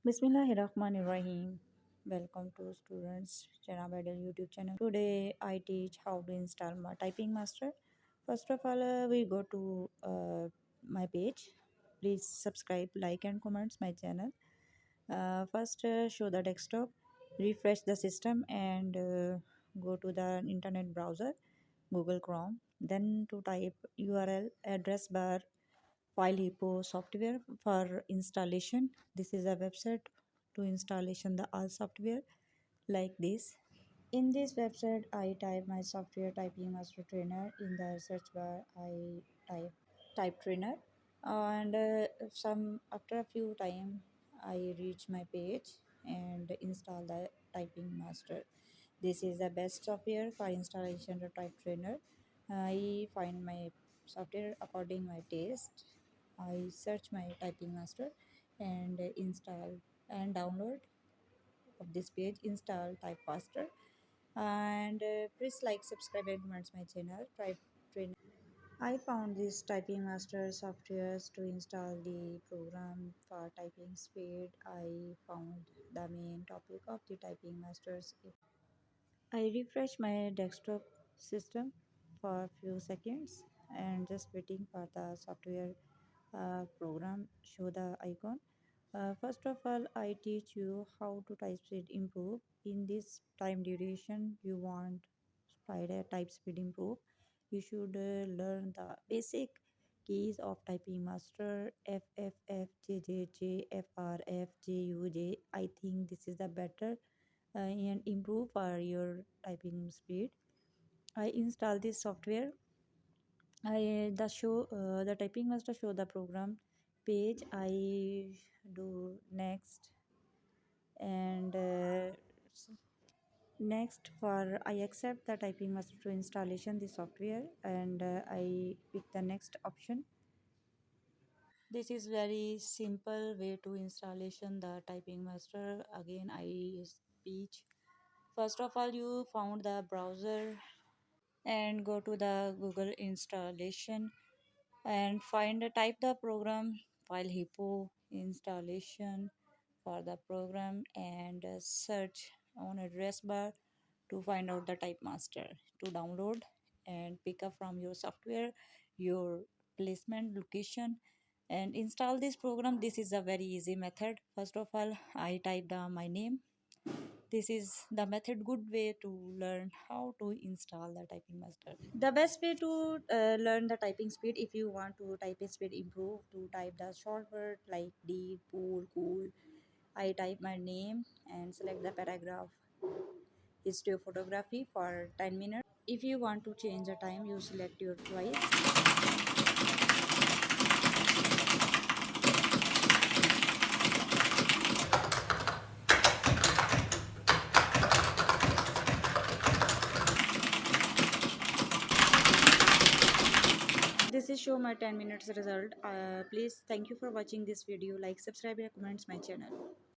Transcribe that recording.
Bismillahirrahmanirrahim. Welcome to Students Jana Badal YouTube channel. Today I teach how to install my Typing Master. First of all, we go to my page. Please subscribe, like, and comments my channel. First, show the desktop, refresh the system, and go to the internet browser, Google Chrome. Then to type URL address bar file hippo software for installation. This is a website to installation the all software like this. In this website I type my software typing master trainer. In the search bar I type trainer, and some after a few time I reach my page and install the typing master. This is the best software for installation of type trainer. I find my software according my taste. I search my typing master and install and download of this page. Install type faster, and please like, subscribe, and comments my channel type trainer. I found this typing master softwares to install the program for typing speed. I found the main topic of the typing masters. I refresh my desktop system for a few seconds and just waiting for the software program show the icon. First of all, I teach you how to type speed improve. In this time duration you want spider type speed improve, you should learn the basic keys of typing master: F F F J J J F R F J U J. I think this is the better and improve for your typing speed. I install this software. I the show the typing master show the program page. I do next, and next for I accept the typing master to installation the software, and I pick the next option. This is very simple way to installation the typing master. Again I speech. First of all, you found the browser and go to the Google installation and find type the program file hippo installation for the program, and search on address bar to find out the type master to download and pick up from your software your placement location and install this program. This is a very easy method. First of all, I type down my name. This is the method good way to learn how to install the typing master. The best way to learn the typing speed, if you want to typing speed improve, to type the short word like d pool cool. I type my name and select the paragraph history of photography for 10 minutes. If you want to change the time, you select your choice. This is show my 10 minutes result. Please thank you for watching this video. Like, subscribe, and comments my channel.